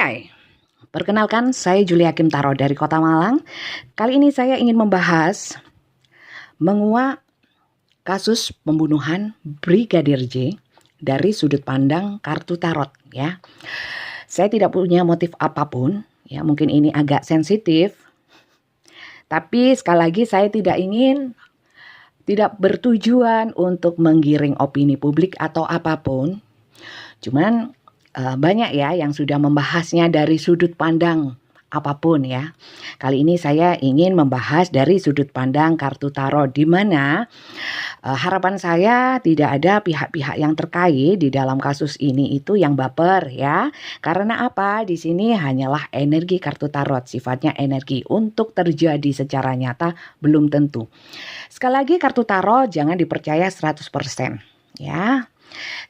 Hai, perkenalkan saya Julia Kim Taro dari Kota Malang. Kali ini saya ingin membahas menguak kasus pembunuhan Brigadir J dari sudut pandang kartu tarot ya. Saya tidak punya motif apapun ya, mungkin ini agak sensitif. Tapi sekali lagi saya tidak bertujuan untuk menggiring opini publik atau apapun. Cuman banyak ya yang sudah membahasnya dari sudut pandang apapun ya. Kali ini saya ingin membahas dari sudut pandang kartu tarot, di mana harapan saya tidak ada pihak-pihak yang terkait di dalam kasus ini itu yang baper ya. Karena apa? Di sini hanyalah energi kartu tarot, sifatnya energi. Untuk terjadi secara nyata belum tentu. Sekali lagi kartu tarot jangan dipercaya 100% ya.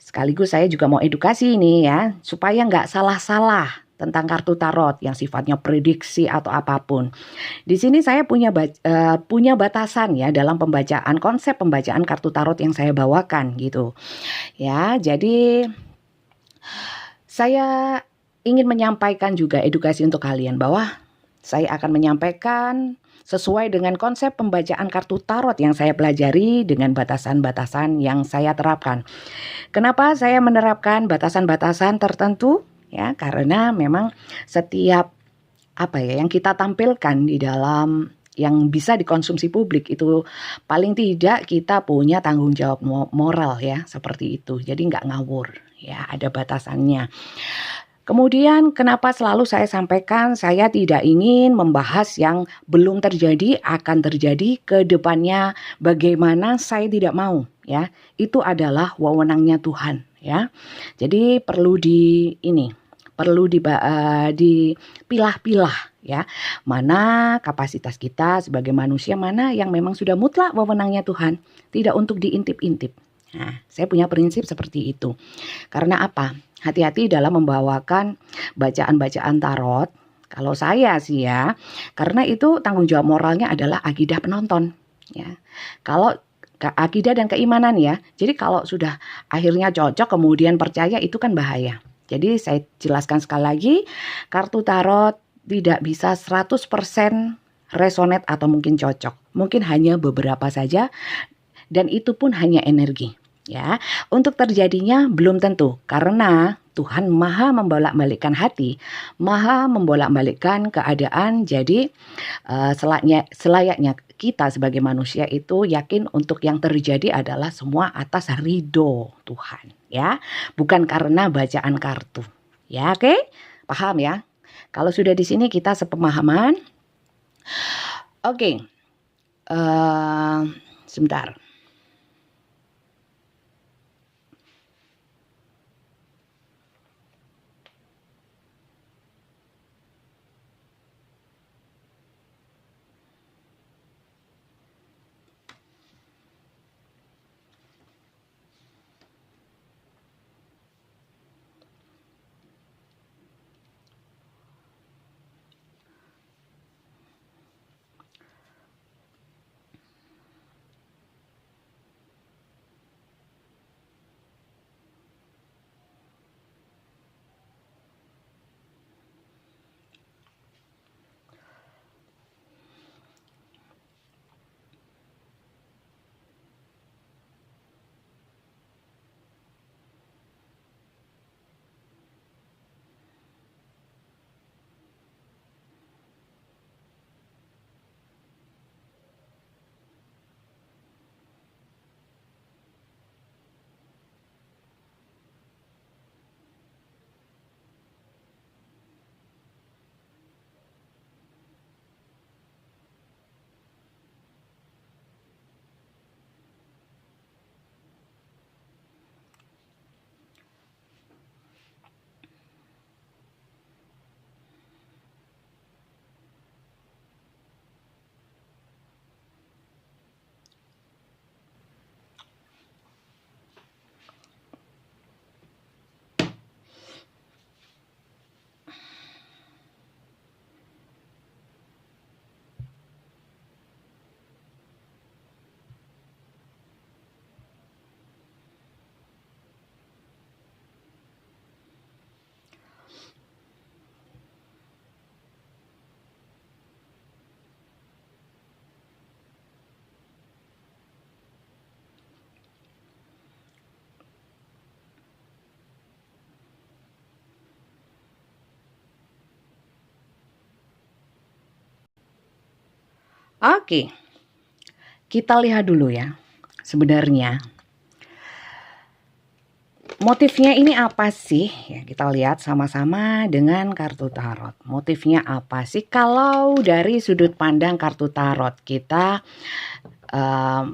Sekaligus saya juga mau edukasi ini ya, supaya nggak salah-salah tentang kartu tarot yang sifatnya prediksi atau apapun. Di sini saya punya batasan ya dalam konsep pembacaan kartu tarot yang saya bawakan gitu. Ya, jadi saya ingin menyampaikan juga edukasi untuk kalian bahwa saya akan menyampaikan sesuai dengan konsep pembacaan kartu tarot yang saya pelajari dengan batasan-batasan yang saya terapkan. Kenapa saya menerapkan batasan-batasan tertentu? Ya, karena memang setiap yang kita tampilkan di dalam yang bisa dikonsumsi publik itu paling tidak kita punya tanggung jawab moral ya, seperti itu. Jadi nggak ngawur ya, ada batasannya. Kemudian kenapa selalu saya sampaikan saya tidak ingin membahas yang belum terjadi, akan terjadi ke depannya, bagaimana saya tidak mau ya. Itu adalah wewenangnya Tuhan ya. Jadi perlu dipilah-pilah ya. Mana kapasitas kita sebagai manusia, mana yang memang sudah mutlak wewenangnya Tuhan, tidak untuk diintip-intip. Nah, saya punya prinsip seperti itu. Karena apa? Hati-hati dalam membawakan bacaan-bacaan tarot. Kalau saya sih ya, karena itu tanggung jawab moralnya adalah akidah penonton. Ya, kalau akidah dan keimanan ya. Jadi kalau sudah akhirnya cocok kemudian percaya itu kan bahaya. Jadi saya jelaskan sekali lagi, kartu tarot tidak bisa 100% resonate atau mungkin cocok. Mungkin hanya beberapa saja dan itu pun hanya energi. Ya, untuk terjadinya belum tentu karena Tuhan maha membolak-balikkan hati, maha membolak-balikkan keadaan. Jadi selayaknya kita sebagai manusia itu yakin untuk yang terjadi adalah semua atas ridho Tuhan, ya, bukan karena bacaan kartu. Ya, oke? Paham ya? Kalau sudah di sini kita sepemahaman. Oke. Sebentar. Oke, kita lihat dulu ya. Sebenarnya motifnya ini apa sih? Ya, kita lihat sama-sama dengan kartu tarot. Motifnya apa sih? Kalau dari sudut pandang kartu tarot, kita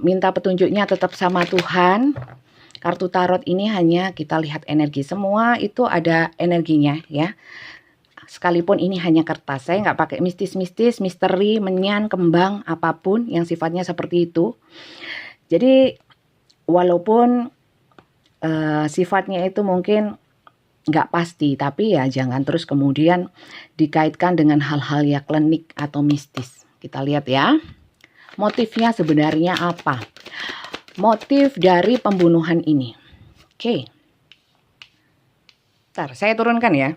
minta petunjuknya tetap sama Tuhan. Kartu tarot ini hanya kita lihat energi, semua itu ada energinya ya. Sekalipun ini hanya kertas, saya nggak pakai mistis-mistis, misteri, menyan, kembang, apapun yang sifatnya seperti itu. Jadi walaupun sifatnya itu mungkin nggak pasti, tapi ya jangan terus kemudian dikaitkan dengan hal-hal yang klinik atau mistis. Kita lihat ya, motifnya sebenarnya apa? Motif dari pembunuhan ini. Oke. Ntar saya turunkan ya,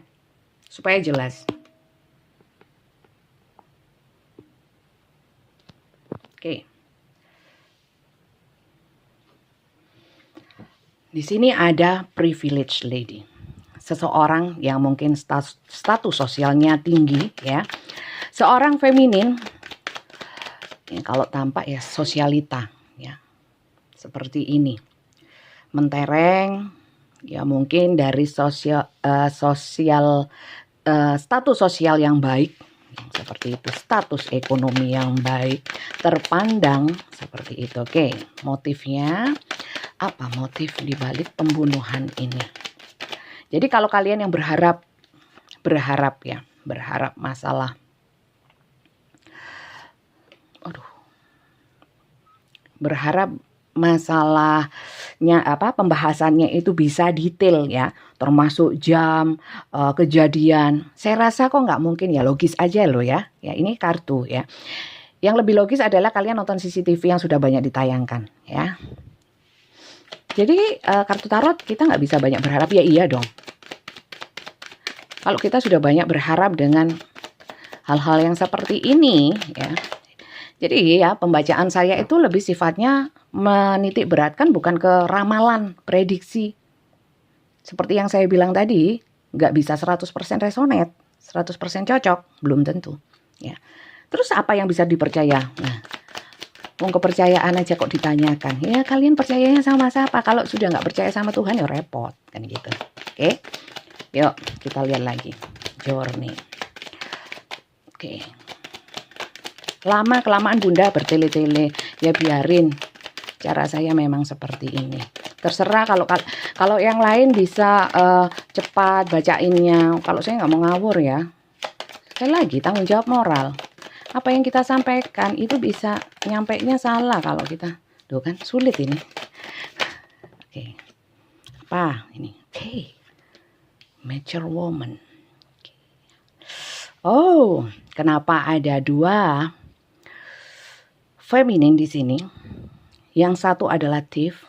supaya jelas. Oke. Di sini ada privilege lady. Seseorang yang mungkin status sosialnya tinggi ya. Seorang feminin yang kalau tampak ya sosialita ya. Seperti ini. Mentereng ya, mungkin dari status sosial yang baik. Seperti itu, status ekonomi yang baik, terpandang seperti itu. Oke, motifnya apa? Motif dibalik pembunuhan ini. Jadi kalau kalian yang berharap masalah, berharap masalahnya apa, pembahasannya itu bisa detail ya, termasuk jam, kejadian. Saya rasa kok nggak mungkin ya, logis aja loh ya. Ya ini kartu ya. Yang lebih logis adalah kalian nonton CCTV yang sudah banyak ditayangkan ya. Jadi kartu tarot kita nggak bisa banyak berharap ya, iya dong. Kalau kita sudah banyak berharap dengan hal-hal yang seperti ini ya. Jadi ya pembacaan saya itu lebih sifatnya menitik beratkan bukan ke ramalan, prediksi. Seperti yang saya bilang tadi, nggak bisa 100% resonate, 100% cocok, belum tentu. Ya. Terus apa yang bisa dipercaya? Nah, kepercayaan aja kok ditanyakan. Ya kalian percayanya sama siapa? Kalau sudah nggak percaya sama Tuhan ya repot kan gitu. Oke. Yuk kita lihat lagi. Journey. Oke. Lama kelamaan Bunda bertele-tele. Ya biarin. Cara saya memang seperti ini. Terserah kalau yang lain bisa cepat bacainnya. Kalau saya nggak mau ngawur ya. Sekali lagi tanggung jawab moral. Apa yang kita sampaikan itu bisa nyampainya salah kalau kita. Tuh kan sulit ini. Oke. Apa ini? Oke. Mature woman. Oh, kenapa ada dua feminin di sini? Yang satu adalah thief.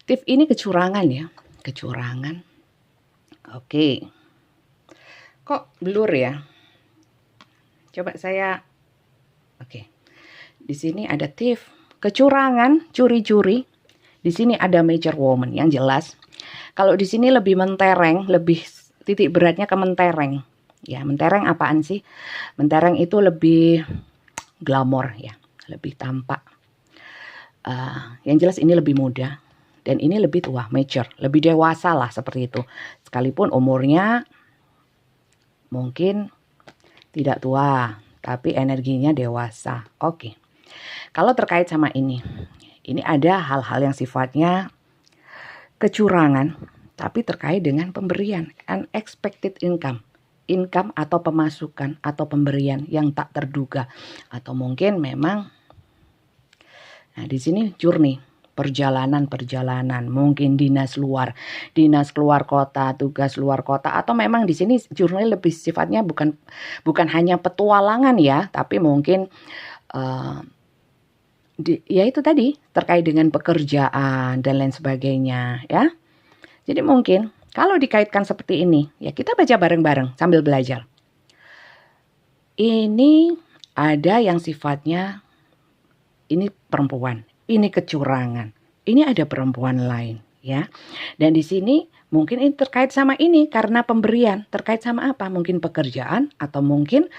Thief ini kecurangan ya, kecurangan. Oke. Kok blur ya? Coba saya. Oke. Di sini ada thief, kecurangan, curi-curi. Di sini ada major woman yang jelas. Kalau di sini lebih mentereng, lebih titik beratnya ke mentereng. Ya, mentereng apaan sih? Mentereng itu lebih glamor ya, lebih tampak. Yang jelas ini lebih muda dan ini lebih tua, mature, lebih dewasa lah seperti itu. Sekalipun umurnya mungkin tidak tua, tapi energinya dewasa. Oke. Kalau terkait sama ini ada hal-hal yang sifatnya kecurangan, tapi terkait dengan pemberian, unexpected income. Income atau pemasukan atau pemberian yang tak terduga. Atau mungkin memang, nah di sini journey, perjalanan, mungkin dinas keluar kota, tugas luar kota, atau memang di sini journey lebih sifatnya bukan hanya petualangan ya, tapi mungkin ya itu tadi terkait dengan pekerjaan dan lain sebagainya ya. Jadi mungkin kalau dikaitkan seperti ini ya kita baca bareng-bareng sambil belajar. Ini ada yang sifatnya ini perempuan, ini kecurangan, ini ada perempuan lain ya. Dan di sini mungkin ini terkait sama ini karena pemberian, terkait sama apa? Mungkin pekerjaan atau mungkin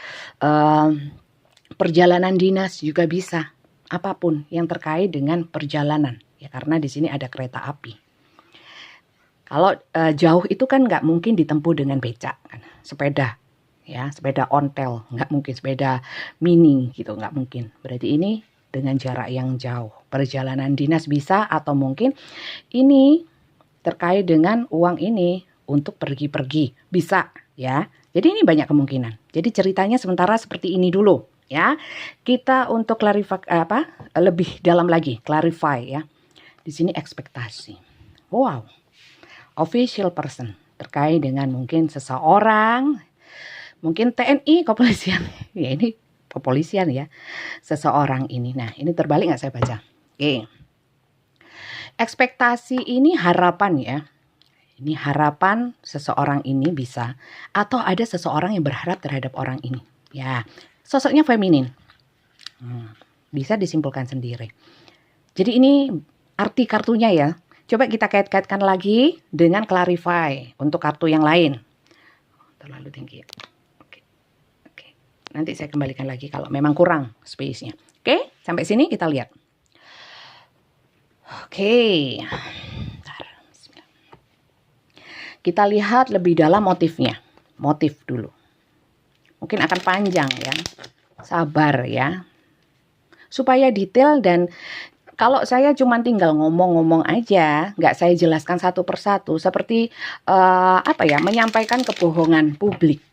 perjalanan dinas juga bisa. Apapun yang terkait dengan perjalanan. Ya karena di sini ada kereta api. Kalau jauh itu kan nggak mungkin ditempuh dengan becak, kan? Sepeda, ya sepeda ontel, nggak mungkin sepeda mini gitu, nggak mungkin. Berarti ini dengan jarak yang jauh. Perjalanan dinas bisa atau mungkin ini terkait dengan uang ini untuk pergi-pergi bisa, ya. Jadi ini banyak kemungkinan. Jadi ceritanya sementara seperti ini dulu, ya. Kita untuk lebih dalam lagi, clarify ya. Di sini ekspektasi. Wow. Official person terkait dengan mungkin seseorang, mungkin TNI, kepolisian. Ya ini kepolisian ya. Seseorang ini. Nah, ini terbalik nggak saya baca? Oke. Ekspektasi ini harapan ya. Ini harapan seseorang ini bisa, atau ada seseorang yang berharap terhadap orang ini. Ya, sosoknya feminin. Bisa disimpulkan sendiri. Jadi ini arti kartunya ya. Coba kita kait-kaitkan lagi dengan clarify untuk kartu yang lain. Terlalu tinggi. Oke. Nanti saya kembalikan lagi kalau memang kurang space-nya. Oke, sampai sini kita lihat. Oke. Kita lihat lebih dalam motifnya. Motif dulu. Mungkin akan panjang ya. Sabar ya. Supaya detail, dan kalau saya cuma tinggal ngomong-ngomong aja, nggak saya jelaskan satu persatu, seperti menyampaikan kebohongan publik,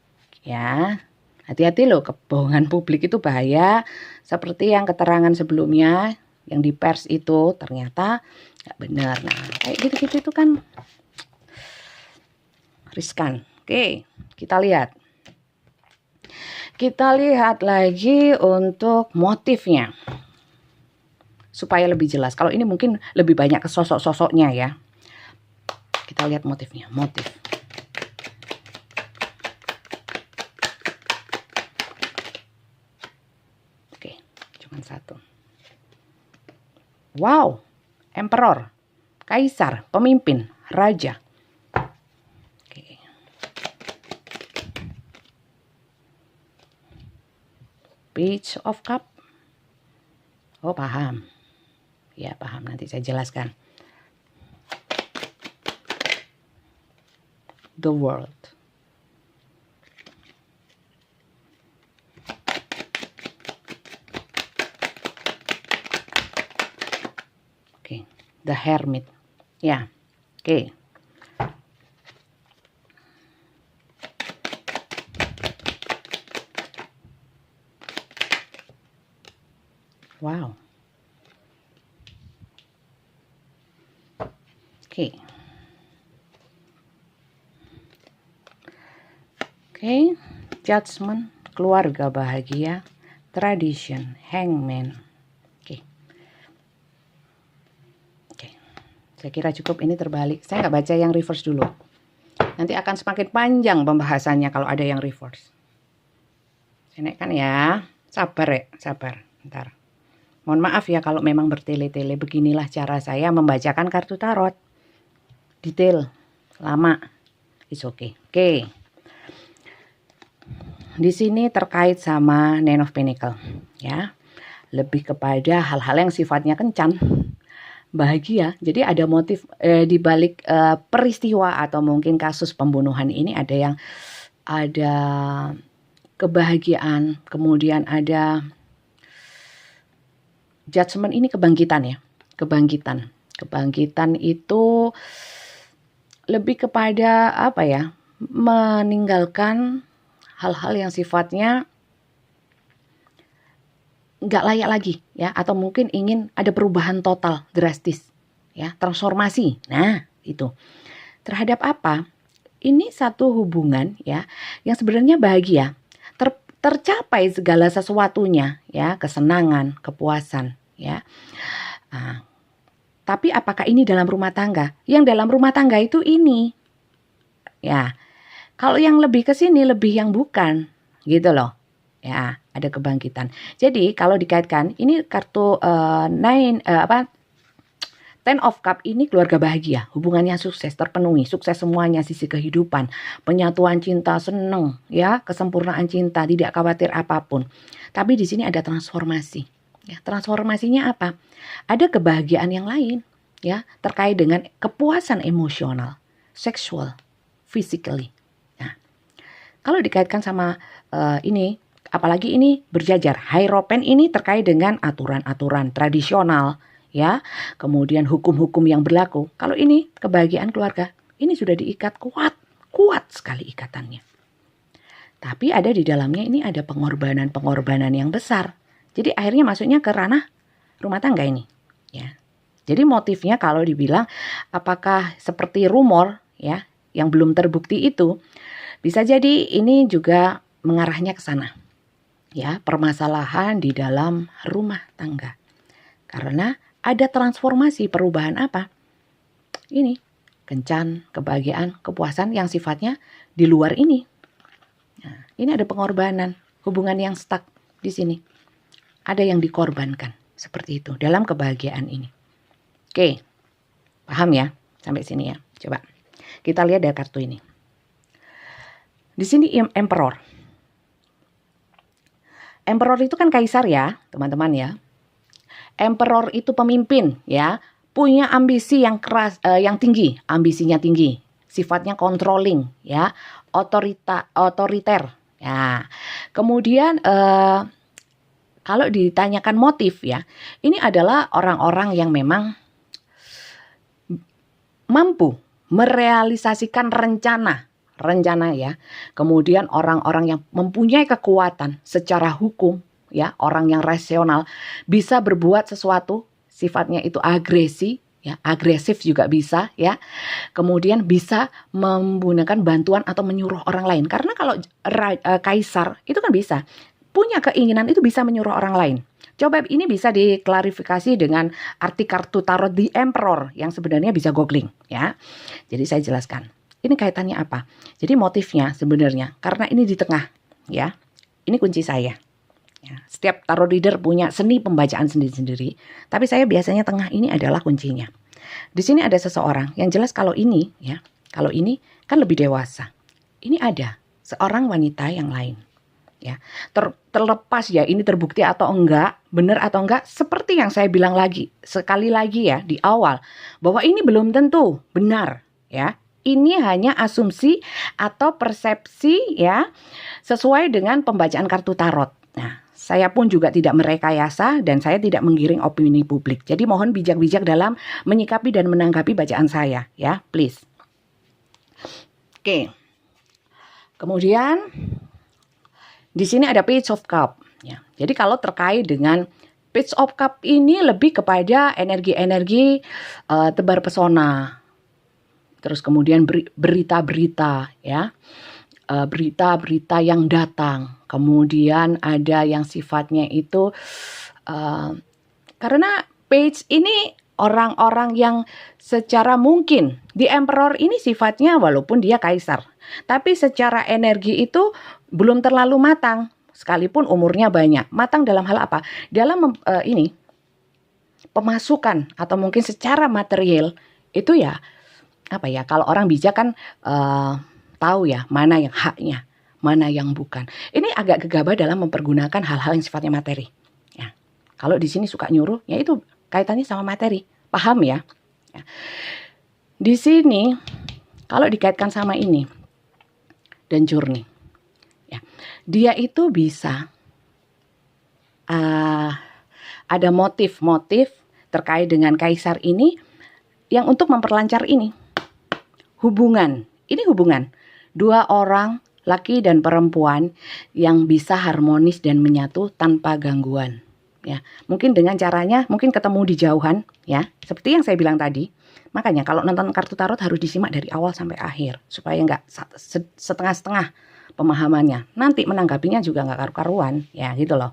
ya. Hati-hati loh, kebohongan publik itu bahaya. Seperti yang keterangan sebelumnya, yang di pers itu ternyata nggak benar. Nah, kayak gitu-gitu itu kan riskan. Oke, kita lihat. Kita lihat lagi untuk motifnya. Supaya lebih jelas. Kalau ini mungkin lebih banyak ke sosok-sosoknya ya. Kita lihat motifnya. Motif. Oke, cuma satu. Wow, emperor, kaisar, pemimpin, raja. Oke. Page of Cup. Oh, paham. Ya, paham. Nanti saya jelaskan. The World. Oke. The Hermit. Ya. Oke. Wow. Oke. Oke, Judgment, keluarga bahagia, tradition, hangman. Oke. Saya kira cukup, ini terbalik. Saya nggak baca yang reverse dulu. Nanti akan semakin panjang pembahasannya kalau ada yang reverse. Saya naikkan ya. Sabar ya, sabar. Bentar. Mohon maaf ya kalau memang bertele-tele. Beginilah cara saya membacakan kartu tarot. Detail, lama, it's okay. Oke. Di sini terkait sama Nine of Pentacles, ya. Lebih kepada hal-hal yang sifatnya kencan, bahagia. Jadi ada motif di balik peristiwa atau mungkin kasus pembunuhan ini, ada kebahagiaan, kemudian ada judgment, ini kebangkitan ya. Kebangkitan itu lebih kepada meninggalkan hal-hal yang sifatnya nggak layak lagi ya, atau mungkin ingin ada perubahan total drastis ya, transformasi. Nah, itu terhadap apa? Ini satu hubungan ya yang sebenarnya bahagia, tercapai segala sesuatunya ya, kesenangan, kepuasan ya. Nah, tapi apakah ini dalam rumah tangga? Yang dalam rumah tangga itu ini. Ya. Kalau yang lebih ke sini lebih yang bukan. Gitu loh. Ya, ada kebangkitan. Jadi kalau dikaitkan ini kartu Ten of Cup ini keluarga bahagia, hubungannya sukses, terpenuhi, sukses semuanya, sisi kehidupan, penyatuan cinta, seneng, ya, kesempurnaan cinta, tidak khawatir apapun. Tapi di sini ada transformasi. Ya, transformasinya apa? Ada kebahagiaan yang lain, ya, terkait dengan kepuasan emosional, seksual, physically. Nah, kalau dikaitkan sama ini, apalagi ini berjajar, Hierophant ini terkait dengan aturan-aturan tradisional, ya, kemudian hukum-hukum yang berlaku. Kalau ini kebahagiaan keluarga, ini sudah diikat kuat sekali ikatannya. Tapi ada di dalamnya ini ada pengorbanan yang besar. Jadi akhirnya masuknya ke ranah rumah tangga ini, ya. Jadi motifnya kalau dibilang apakah seperti rumor, ya, yang belum terbukti itu, bisa jadi ini juga mengarahnya ke sana, ya, permasalahan di dalam rumah tangga. Karena ada transformasi perubahan apa? Ini kencan, kebahagiaan, kepuasan yang sifatnya di luar ini. Nah, ini ada pengorbanan, hubungan yang stuck di sini. Ada yang dikorbankan seperti itu dalam kebahagiaan ini. Oke, paham ya sampai sini ya. Coba kita lihat dari kartu ini. Di sini Emperor. Emperor itu kan kaisar ya, teman-teman ya. Emperor itu pemimpin, ya, punya ambisi yang keras, yang tinggi, ambisinya tinggi, sifatnya controlling, ya, otoriter, ya. Kemudian kalau ditanyakan motif, ya, ini adalah orang-orang yang memang mampu merealisasikan rencana ya. Kemudian orang-orang yang mempunyai kekuatan secara hukum, ya, orang yang rasional, bisa berbuat sesuatu, sifatnya itu agresi, ya, agresif juga bisa, ya. Kemudian bisa menggunakan bantuan atau menyuruh orang lain. Karena kalau kaisar itu kan bisa punya keinginan, itu bisa menyuruh orang lain. Coba ini bisa diklarifikasi dengan arti kartu tarot The Emperor yang sebenarnya bisa googling, ya. Jadi saya jelaskan. Ini kaitannya apa? Jadi motifnya sebenarnya karena ini di tengah, ya. Ini kunci saya. Ya, setiap tarot reader punya seni pembacaan sendiri-sendiri, tapi saya biasanya tengah ini adalah kuncinya. Di sini ada seseorang yang jelas kalau ini, ya, kalau ini kan lebih dewasa. Ini ada seorang wanita yang lain, ya. Terlepas ya ini terbukti atau enggak, benar atau enggak, seperti yang saya bilang sekali lagi ya di awal, bahwa ini belum tentu benar, ya. Ini hanya asumsi atau persepsi, ya, sesuai dengan pembacaan kartu tarot. Nah, saya pun juga tidak merekayasa dan saya tidak menggiring opini publik. Jadi mohon bijak-bijak dalam menyikapi dan menanggapi bacaan saya, ya, please. Oke. Kemudian di sini ada Page of Cup, ya. Jadi kalau terkait dengan Page of Cup ini lebih kepada energi-energi tebar pesona. Terus kemudian berita-berita, ya, berita-berita yang datang. Kemudian ada yang sifatnya itu karena Page ini orang-orang yang secara mungkin di Emperor ini sifatnya walaupun dia kaisar, tapi secara energi itu belum terlalu matang, sekalipun umurnya banyak. Matang dalam hal apa? Dalam ini pemasukan atau mungkin secara material itu ya. Apa ya, kalau orang bijak kan tahu ya mana yang haknya, mana yang bukan. Ini agak gegabah dalam mempergunakan hal-hal yang sifatnya materi. Ya. Kalau di sini suka nyuruh, ya itu kaitannya sama materi. Paham ya? Ya. Di sini kalau dikaitkan sama ini dan journey, ya, dia itu bisa ada motif-motif terkait dengan kaisar ini yang untuk memperlancar ini. Hubungan, ini hubungan dua orang laki dan perempuan yang bisa harmonis dan menyatu tanpa gangguan, ya. Mungkin dengan caranya mungkin ketemu di jauhan, ya, seperti yang saya bilang tadi. Makanya kalau nonton kartu tarot harus disimak dari awal sampai akhir supaya nggak setengah-setengah pemahamannya. Nanti menanggapinya juga nggak karu-karuan, ya, gitu loh.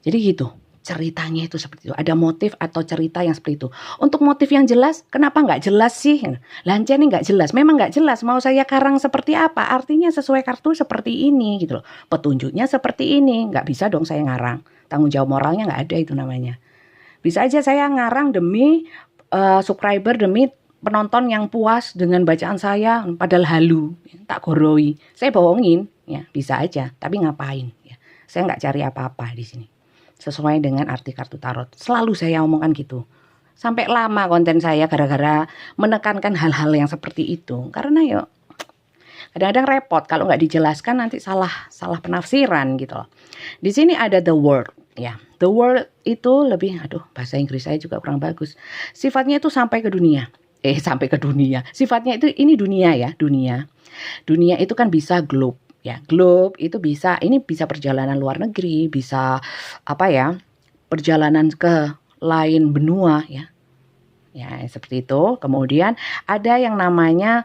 Jadi gitu. Ceritanya itu seperti itu. Ada motif atau cerita yang seperti itu. Untuk motif yang jelas, kenapa nggak jelas sih? Lancen ini nggak jelas. Memang nggak jelas. Mau saya karang seperti apa? Artinya sesuai kartu seperti ini gitu loh. Petunjuknya seperti ini. Nggak bisa dong saya ngarang. Tanggung jawab moralnya nggak ada itu namanya. Bisa aja saya ngarang demi subscriber, demi penonton yang puas dengan bacaan saya, padahal halu, tak goroi. Saya bohongin, ya bisa aja. Tapi ngapain? Ya, saya nggak cari apa-apa di sini. Sesuai dengan arti kartu tarot. Selalu saya omongkan gitu. Sampai lama konten saya gara-gara menekankan hal-hal yang seperti itu. Karena yuk kadang-kadang repot kalau nggak dijelaskan, nanti salah penafsiran gitu loh. Di sini ada the world, ya. The world itu lebih, bahasa Inggris saya juga kurang bagus. Sifatnya itu sampai ke dunia. Sampai ke dunia. Sifatnya itu ini dunia ya, dunia. Dunia itu kan bisa globe, ya. Globe itu bisa, ini bisa perjalanan luar negeri, bisa perjalanan ke lain benua, ya. Ya, seperti itu. Kemudian ada yang namanya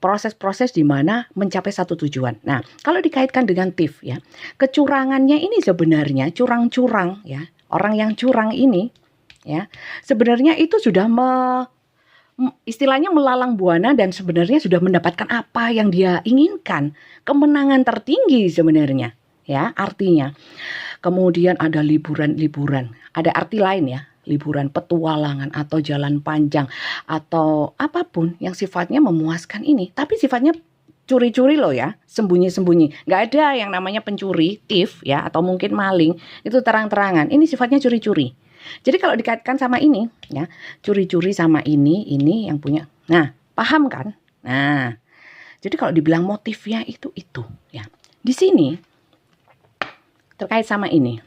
proses-proses di mana mencapai satu tujuan. Nah, kalau dikaitkan dengan thief, ya, kecurangannya ini sebenarnya curang-curang, ya. Orang yang curang ini, ya, sebenarnya itu sudah istilahnya melalang buana dan sebenarnya sudah mendapatkan apa yang dia inginkan, kemenangan tertinggi sebenarnya, ya, artinya. Kemudian ada liburan, ada arti lain, ya, liburan petualangan atau jalan panjang atau apapun yang sifatnya memuaskan ini, tapi sifatnya curi-curi loh, ya, sembunyi-sembunyi. Nggak ada yang namanya pencuri, thief, ya, atau mungkin maling, itu terang-terangan. Ini sifatnya curi-curi. Jadi kalau dikaitkan sama ini, ya, curi-curi sama ini yang punya. Nah, paham kan? Nah, jadi kalau dibilang motifnya itu, ya. Di sini terkait sama ini.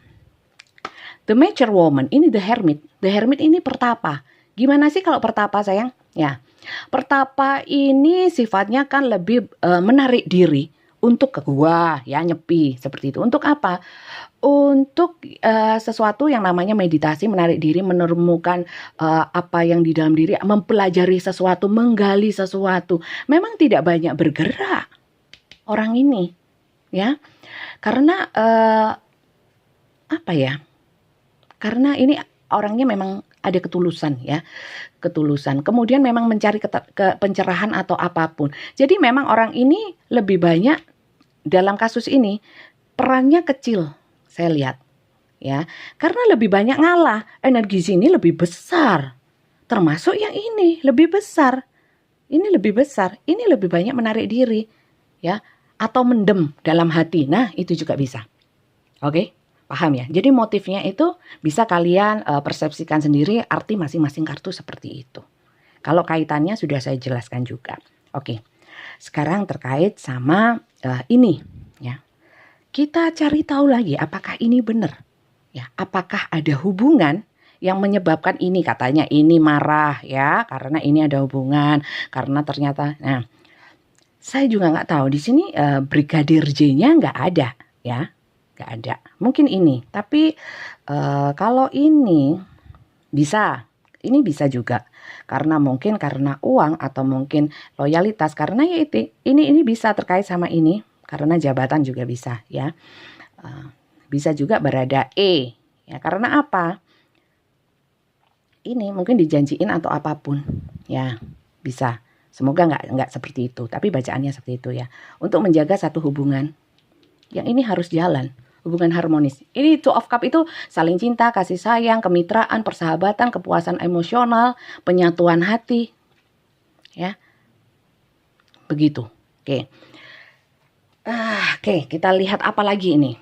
The Mature Woman, ini the hermit. The hermit ini pertapa. Gimana sih kalau pertapa, sayang? Ya, pertapa ini sifatnya kan lebih menarik diri untuk ke gua, ya, nyepi seperti itu. Untuk apa? Untuk sesuatu yang namanya meditasi, menarik diri, menemukan apa yang di dalam diri, mempelajari sesuatu, menggali sesuatu. Memang tidak banyak bergerak orang ini, ya, karena karena ini orangnya memang ada ketulusan, ya, ketulusan. Kemudian memang mencari pencerahan atau apapun. Jadi memang orang ini lebih banyak dalam kasus ini perannya kecil, saya lihat, ya, karena lebih banyak ngalah. Energi sini lebih besar, termasuk yang ini lebih besar. Ini lebih besar, ini lebih banyak menarik diri, ya, atau mendem dalam hati. Nah, itu juga bisa. Oke? Paham ya? Jadi motifnya itu bisa kalian persepsikan sendiri arti masing-masing kartu seperti itu. Kalau kaitannya sudah saya jelaskan juga. Oke. Sekarang terkait sama ini, ya. Kita cari tahu lagi apakah ini benar. Ya, apakah ada hubungan yang menyebabkan ini, katanya ini marah, ya, karena ini ada hubungan, karena ternyata, nah, saya juga nggak tahu di sini Brigadir J-nya nggak ada, ya. Gak ada, mungkin ini, tapi kalau ini bisa juga karena mungkin karena uang atau mungkin loyalitas, karena ya itu ini bisa terkait sama ini karena jabatan juga bisa, ya. Bisa juga berada ya, karena apa, ini mungkin dijanjiin atau apapun, ya, bisa. Semoga nggak seperti itu, tapi bacaannya seperti itu, ya, untuk menjaga satu hubungan yang ini harus jalan. Hubungan harmonis. Ini Two of Cup itu saling cinta, kasih sayang, kemitraan, persahabatan, kepuasan emosional, penyatuan hati. Ya. Begitu. Oke. Oke, kita lihat apa lagi ini.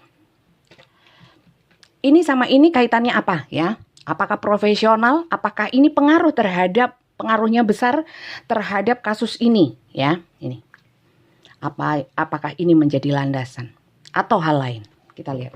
Ini sama ini kaitannya apa, ya? Apakah profesional? Apakah ini pengaruhnya besar terhadap kasus ini, ya? Ini. Apakah ini menjadi landasan atau hal lain? Kita lihat.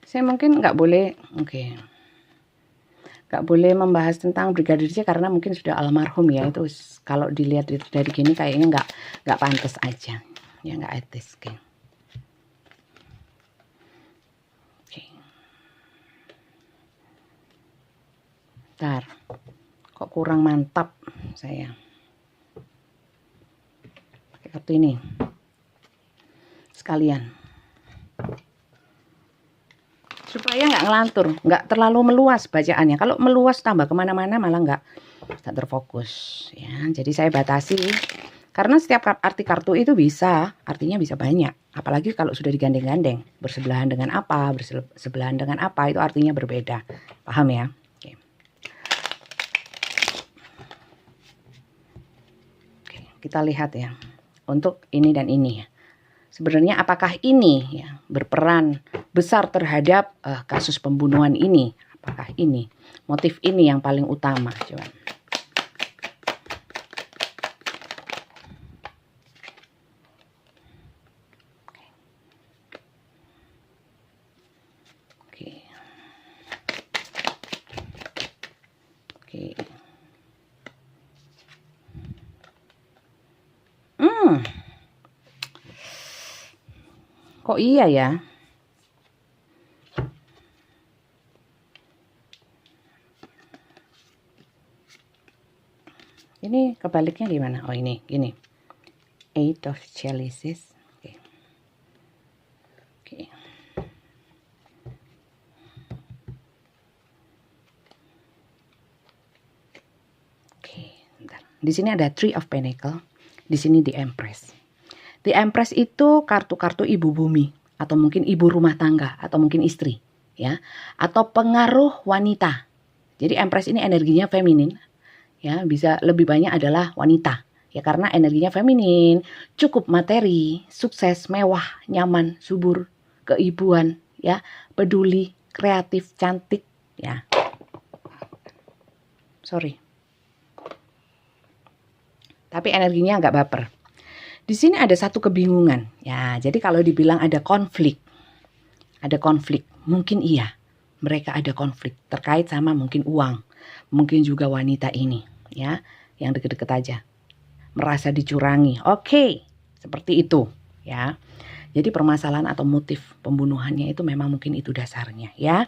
Saya mungkin nggak boleh, nggak boleh membahas tentang Brigadir J karena mungkin sudah almarhum, ya. Itu kalau dilihat dari gini kayaknya nggak pantas aja, ya, nggak etis. Oke. Bentar, kok kurang mantap saya. kartu ini sekalian, supaya nggak ngelantur, nggak terlalu meluas bacaannya. Kalau meluas tambah kemana-mana malah nggak terfokus ya. Jadi saya batasi, karena setiap arti kartu itu artinya bisa banyak. Apalagi kalau sudah digandeng-gandeng, bersebelahan dengan apa, bersebelahan dengan apa, itu artinya berbeda. Paham ya? Oke. Oke, kita lihat ya. Untuk ini dan ini ya. Sebenarnya apakah ini ya berperan besar terhadap kasus pembunuhan ini? Apakah ini motif ini yang paling utama? Coba. Oke. Oke. Kok iya ya? Ini kebaliknya gimana? Oh ini, gini. Eight of Chalices. Oke. Oke. Oke, bentar. Di sini ada Three of Pentacles. Di sini The Empress. The Empress itu kartu-kartu ibu bumi, atau mungkin ibu rumah tangga, atau mungkin istri, ya, atau pengaruh wanita. Jadi Empress ini energinya feminin, ya, bisa lebih banyak adalah wanita, ya, karena energinya feminin, cukup materi, sukses, mewah, nyaman, subur, keibuan, ya, peduli, kreatif, cantik, ya. Sorry. Tapi energinya nggak baper. Di sini ada satu kebingungan. Ya, jadi kalau dibilang ada konflik, mungkin iya. Mereka ada konflik terkait sama mungkin uang, mungkin juga wanita ini, ya, yang deket-deket aja, merasa dicurangi. Oke, seperti itu, ya. Jadi permasalahan atau motif pembunuhannya itu memang mungkin itu dasarnya, ya.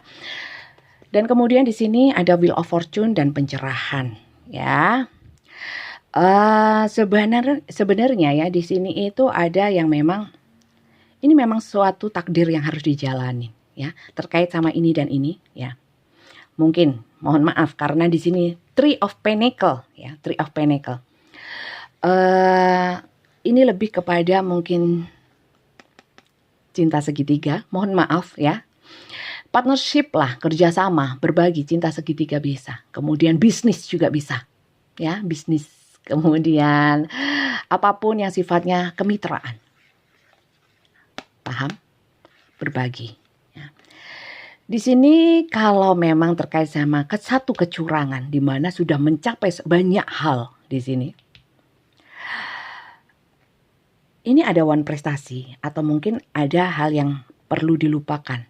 Dan kemudian di sini ada Wheel of Fortune dan pencerahan, ya. Sebenarnya ya di sini itu ada yang memang ini memang suatu takdir yang harus dijalani, ya, terkait sama ini dan ini, ya. Mungkin mohon maaf karena di sini Three of Pentacles, ya, Three of Pentacles. Ini lebih kepada mungkin cinta segitiga, mohon maaf ya. Partnership lah, kerjasama, berbagi, cinta segitiga bisa. Kemudian bisnis juga bisa, ya, bisnis. Kemudian apapun yang sifatnya kemitraan. Paham? Berbagi. Ya. Di sini kalau memang terkait sama satu kecurangan di mana sudah mencapai banyak hal di sini. Ini ada one prestasi atau mungkin ada hal yang perlu dilupakan.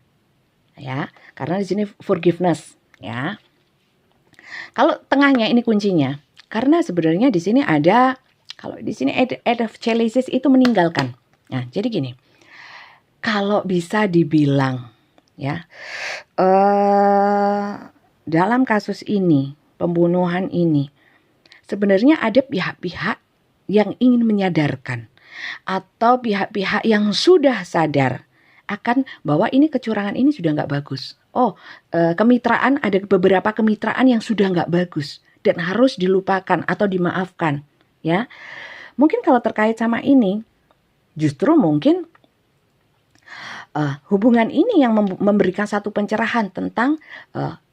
Ya, karena di sini forgiveness, ya. Kalau tengahnya ini kuncinya. Karena sebenarnya di sini ada, kalau di sini Eight of Chalices itu meninggalkan. Nah, jadi gini, kalau bisa dibilang, ya, dalam kasus ini, pembunuhan ini, sebenarnya ada pihak-pihak yang ingin menyadarkan atau pihak-pihak yang sudah sadar akan bahwa ini kecurangan ini sudah nggak bagus. Oh, kemitraan, ada beberapa kemitraan yang sudah nggak bagus dan harus dilupakan atau dimaafkan, ya. Mungkin kalau terkait sama ini, justru mungkin hubungan ini yang memberikan satu pencerahan tentang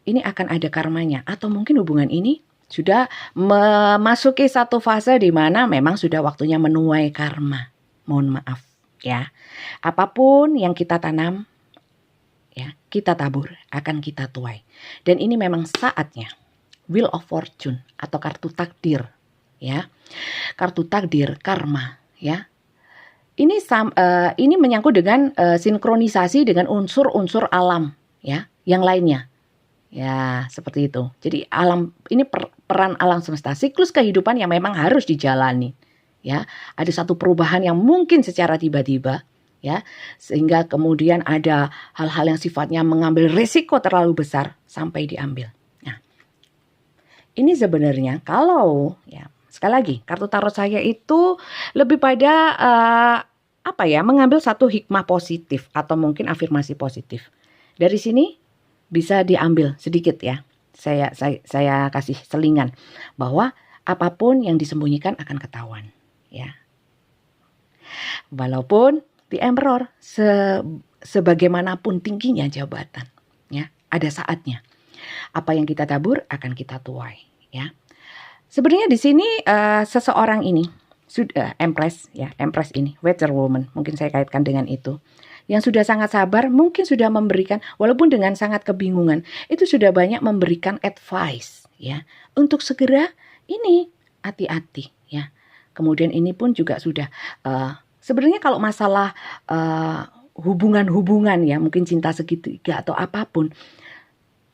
ini akan ada karmanya, atau mungkin hubungan ini sudah memasuki satu fase di mana memang sudah waktunya menuai karma. Mohon maaf, ya. Apapun yang kita tanam, ya, kita tabur, akan kita tuai. Dan ini memang saatnya. Wheel of Fortune atau kartu takdir, ya, kartu takdir karma, ya. Ini menyangkut dengan sinkronisasi dengan unsur-unsur alam, ya, yang lainnya, ya, seperti itu. Jadi alam ini peran alam semesta, siklus kehidupan yang memang harus dijalani, ya. Ada satu perubahan yang mungkin secara tiba-tiba, ya, sehingga kemudian ada hal-hal yang sifatnya mengambil risiko terlalu besar sampai diambil. Ini sebenarnya kalau ya Sekali lagi, kartu tarot saya itu lebih pada mengambil satu hikmah positif atau mungkin afirmasi positif. Dari sini bisa diambil sedikit ya. Saya kasih selingan bahwa apapun yang disembunyikan akan ketahuan, ya. Walaupun di Emperor sebagaimanapun tingginya jabatan, ya, ada saatnya. Apa yang kita tabur akan kita tuai, ya. Sebenarnya di sini seseorang ini sudah Empress ini, Witcher Woman, mungkin saya kaitkan dengan itu. Yang sudah sangat sabar, mungkin sudah memberikan, walaupun dengan sangat kebingungan, itu sudah banyak memberikan advice, ya, untuk segera ini hati-hati, ya. Kemudian ini pun juga sudah sebenarnya kalau masalah hubungan-hubungan, ya, mungkin cinta segitiga atau apapun,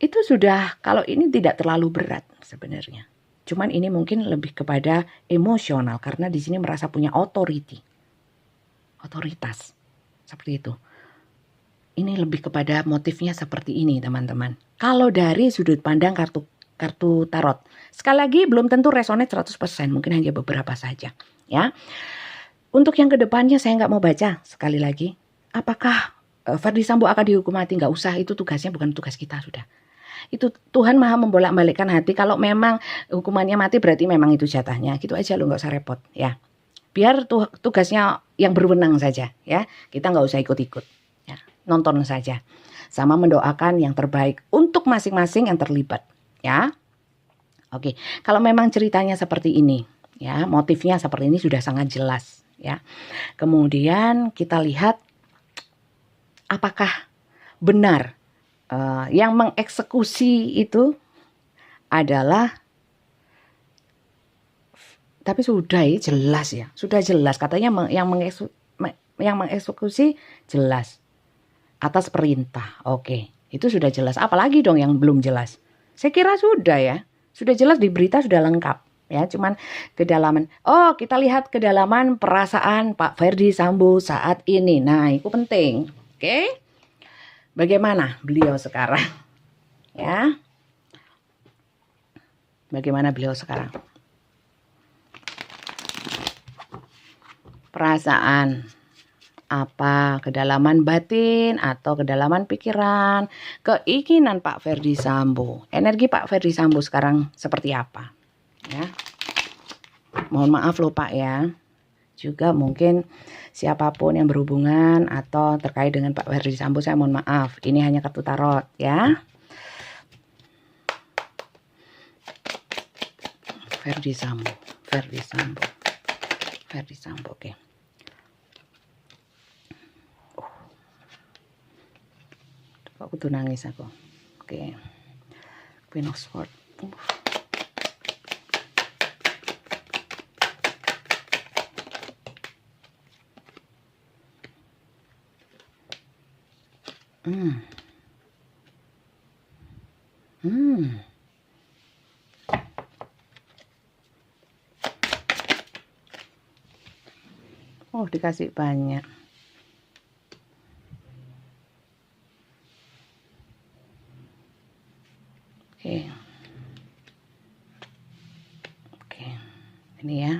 itu sudah, kalau ini tidak terlalu berat sebenarnya. Cuman ini mungkin lebih kepada emosional karena di sini merasa punya otoritas. Seperti itu. Ini lebih kepada motifnya seperti ini, teman-teman. Kalau dari sudut pandang kartu tarot. Sekali lagi belum tentu resonate 100%, mungkin hanya beberapa saja, ya. Untuk yang kedepannya saya nggak mau baca sekali lagi. Apakah Ferdy Sambo akan dihukum mati? Nggak usah, itu tugasnya bukan tugas kita sudah. Itu Tuhan maha membolak-balikkan hati. Kalau memang hukumannya mati berarti memang itu jatahnya. Gitu aja, lo nggak usah repot, ya. Biar tugasnya yang berwenang saja, ya. Kita nggak usah ikut-ikut, ya. Nonton saja. Sama mendoakan yang terbaik untuk masing-masing yang terlibat, ya. Oke, kalau memang ceritanya seperti ini, ya, motifnya seperti ini sudah sangat jelas, ya. Kemudian kita lihat apakah benar yang mengeksekusi itu adalah, tapi sudah jelas, ya, sudah jelas katanya yang mengeksekusi jelas atas perintah. Oke, itu sudah jelas. Apalagi dong yang belum jelas? Saya kira sudah, ya, sudah jelas di berita, sudah lengkap, ya. Cuman kedalaman. Oh, kita lihat kedalaman perasaan Pak Ferdy Sambo saat ini. Nah, itu penting. Oke, bagaimana beliau sekarang, ya? Bagaimana beliau sekarang? Perasaan apa, kedalaman batin atau kedalaman pikiran, keinginan Pak Ferdy Sambo, energi Pak Ferdy Sambo sekarang seperti apa, ya. Mohon maaf loh Pak, ya, juga mungkin siapapun yang berhubungan atau terkait dengan Pak Ferdy Sambo, saya mohon maaf, ini hanya kartu tarot, ya. Ferdy Sambo, oke. Aku tuh nangis aku. Oke. Queen of Swords. Oh, dikasih banyak. Oke. Ini ya.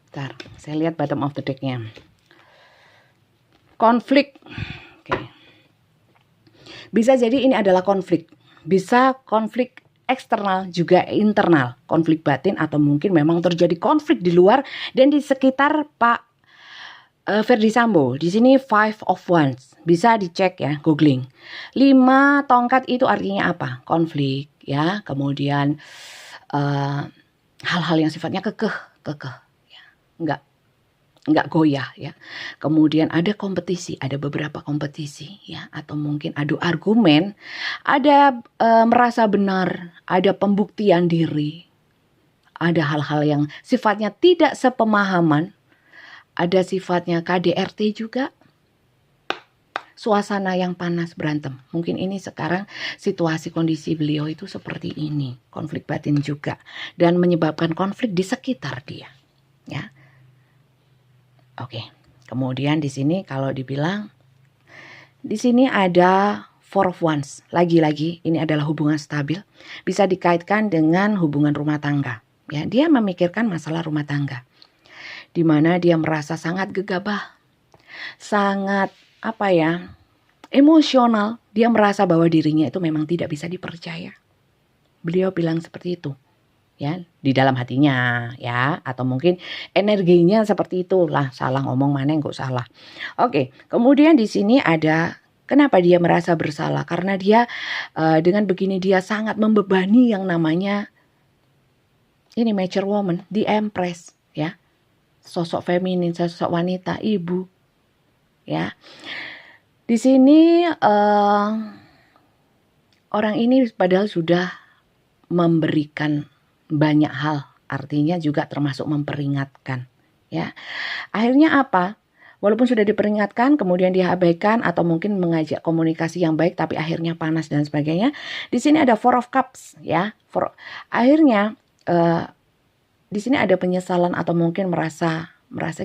Bentar, saya lihat bottom of the deck-nya. Konflik. Oke. Bisa jadi ini adalah konflik. Bisa konflik eksternal juga internal. Konflik batin atau mungkin memang terjadi konflik di luar dan di sekitar Pak Ferdy Sambo. Di sini 5 of Wands. Bisa dicek ya, googling. 5 tongkat itu artinya apa? Konflik, ya. Kemudian hal-hal yang sifatnya kekeh, ya. Enggak goyah, ya. Kemudian ada kompetisi, ada beberapa kompetisi, ya, atau mungkin adu argumen, ada merasa benar, ada pembuktian diri. Ada hal-hal yang sifatnya tidak sepemahaman. Ada sifatnya KDRT juga. Suasana yang panas, berantem. Mungkin ini sekarang situasi kondisi beliau itu seperti ini. Konflik batin juga. Dan menyebabkan konflik di sekitar dia. Ya. Oke. Kemudian di sini kalau dibilang, di sini ada 4 of Wands. Lagi-lagi ini adalah hubungan stabil. Bisa dikaitkan dengan hubungan rumah tangga. Ya, dia memikirkan masalah rumah tangga, di mana dia merasa sangat gegabah, sangat emosional. Dia merasa bahwa dirinya itu memang tidak bisa dipercaya. Beliau bilang seperti itu, ya, di dalam hatinya, ya, atau mungkin energinya seperti itulah. Salah ngomong mana yang kok salah. Oke, kemudian di sini ada kenapa dia merasa bersalah? Karena dia dengan begini dia sangat membebani yang namanya ini mature woman, the empress, ya, sosok feminin, sosok wanita, ibu, ya. Di sini orang ini padahal sudah memberikan banyak hal, artinya juga termasuk memperingatkan, ya. Akhirnya apa? Walaupun sudah diperingatkan, kemudian dia abaikan atau mungkin mengajak komunikasi yang baik, tapi akhirnya panas dan sebagainya. Di sini ada Four of Cups, ya. Akhirnya di sini ada penyesalan atau mungkin merasa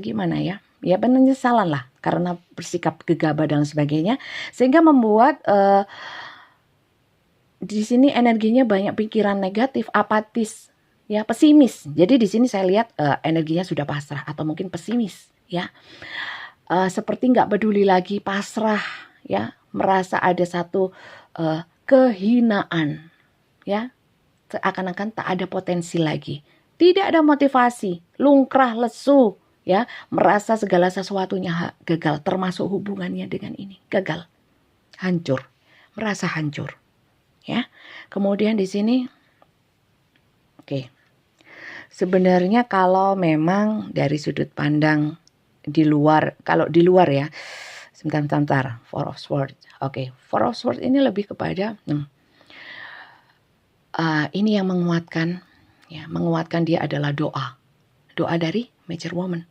gimana ya? Ya penyesalan lah karena bersikap gegabah dan sebagainya, sehingga membuat di sini energinya banyak pikiran negatif, apatis, ya, pesimis. Jadi di sini saya lihat energinya sudah pasrah atau mungkin pesimis, ya. Seperti nggak peduli lagi, pasrah, ya, merasa ada satu kehinaan, ya, seakan-akan tak ada potensi lagi, tidak ada motivasi, lungkrah, lesu, ya, merasa segala sesuatunya gagal, termasuk hubungannya dengan ini gagal, hancur, merasa hancur, ya. Kemudian di sini, oke. Sebenarnya kalau memang dari sudut pandang di luar, kalau di luar ya, sebentar, Four of Swords. Oke, Four of Swords ini lebih kepada ini yang menguatkan, ya, menguatkan dia adalah doa dari mature woman,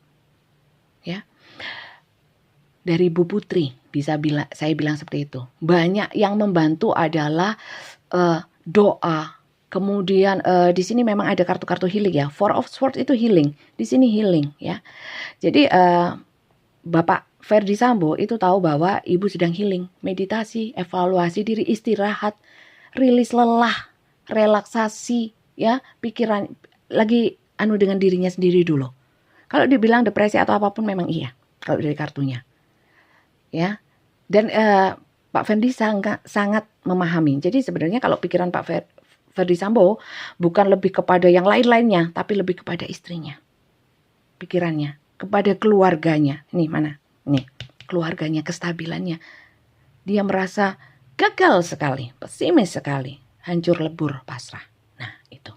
ya, dari Bu Putri, saya bilang seperti itu. Banyak yang membantu adalah doa. Kemudian di sini memang ada kartu-kartu healing, ya. Four of Swords itu healing, di sini healing, ya. Jadi Bapak Ferdi Sambo itu tahu bahwa ibu sedang healing, meditasi, evaluasi diri, istirahat, rilis lelah, relaksasi, ya, pikiran lagi dengan dirinya sendiri dulu. Kalau dibilang depresi atau apapun memang iya kalau dari kartunya, ya. Dan Pak Ferdi sangat memahami. Jadi sebenarnya kalau pikiran Pak Ferdi Sambo bukan lebih kepada yang lain-lainnya, tapi lebih kepada istrinya, pikirannya, kepada keluarganya. Ini mana? Nih, keluarganya, kestabilannya. Dia merasa gagal sekali, pesimis sekali, hancur lebur, pasrah. Nah, itu.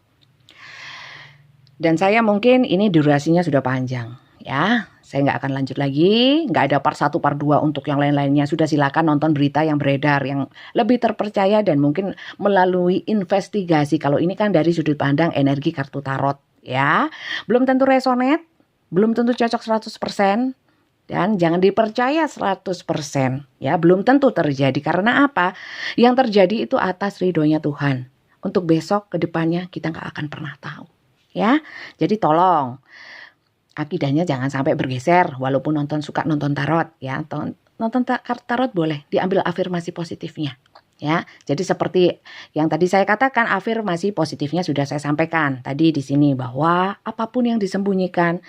Dan saya mungkin ini durasinya sudah panjang, ya. Saya nggak akan lanjut lagi, nggak ada part 1, part 2 untuk yang lain-lainnya. Sudah silakan nonton berita yang beredar, yang lebih terpercaya dan mungkin melalui investigasi. Kalau ini kan dari sudut pandang energi kartu tarot, ya. Belum tentu resonate, belum tentu cocok 100%. Dan jangan dipercaya 100%, ya, belum tentu terjadi. Karena apa? Yang terjadi itu atas ridhonya Tuhan. Untuk besok ke depannya kita nggak akan pernah tahu, ya. Jadi tolong akidahnya jangan sampai bergeser. Walaupun suka nonton tarot, ya, nonton tarot boleh, diambil afirmasi positifnya, ya. Jadi seperti yang tadi saya katakan, afirmasi positifnya sudah saya sampaikan tadi di sini, bahwa apapun yang disembunyikan,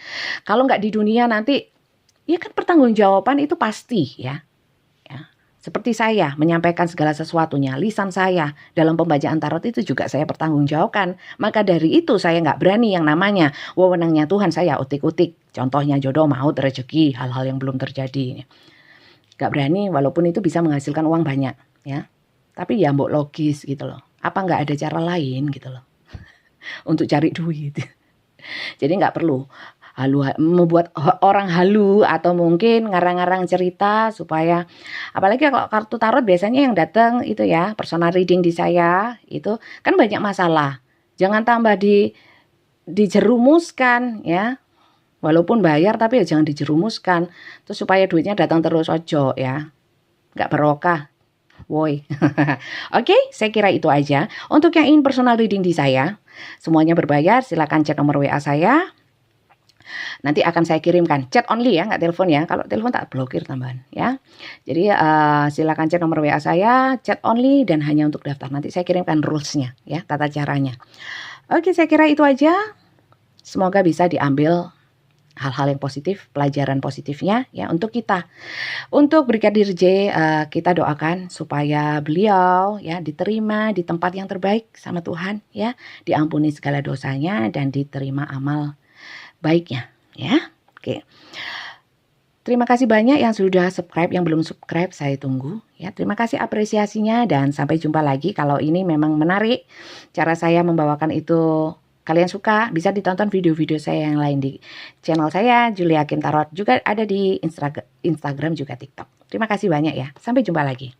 kalau nggak di dunia nanti, ya kan pertanggungjawaban itu pasti, ya. Seperti saya menyampaikan segala sesuatunya, lisan saya dalam pembacaan tarot itu juga saya pertanggungjawabkan. Maka dari itu saya nggak berani yang namanya wewenangnya Tuhan saya utik-utik. Contohnya jodoh, maut, rezeki, hal-hal yang belum terjadi. Nggak berani walaupun itu bisa menghasilkan uang banyak, ya. Tapi ya mbok logis gitu loh. Apa nggak ada cara lain gitu loh untuk cari duit. Jadi nggak perlu membuat orang halu atau mungkin ngarang-ngarang cerita supaya, apalagi kalau kartu tarot biasanya yang datang itu, ya, personal reading di saya itu kan banyak masalah. Jangan tambah dijerumuskan, ya. Walaupun bayar tapi ya jangan dijerumuskan. Terus supaya duitnya datang terus, ojo, ya. Nggak barokah. Woi. Oke, saya kira itu aja. Untuk yang ingin personal reading di saya, semuanya berbayar, silakan chat nomor WA saya. Nanti akan saya kirimkan, chat only, ya, nggak telepon, ya. Kalau telepon tak blokir tambahan, ya. Jadi silakan chat nomor WA saya, chat only dan hanya untuk daftar. Nanti saya kirimkan rulesnya, ya, tata caranya. Oke, saya kira itu aja. Semoga bisa diambil hal-hal yang positif, pelajaran positifnya ya untuk kita. Untuk Brigadir J, kita doakan supaya beliau ya diterima di tempat yang terbaik sama Tuhan ya, diampuni segala dosanya dan diterima amal baiknya ya. Oke. Terima kasih banyak yang sudah subscribe, yang belum subscribe saya tunggu ya. Terima kasih apresiasinya dan sampai jumpa lagi. Kalau ini memang menarik cara saya membawakan itu, kalian suka, bisa ditonton video-video saya yang lain di channel saya Julia Kim Tarot, juga ada di Instagram juga TikTok. Terima kasih banyak ya. Sampai jumpa lagi.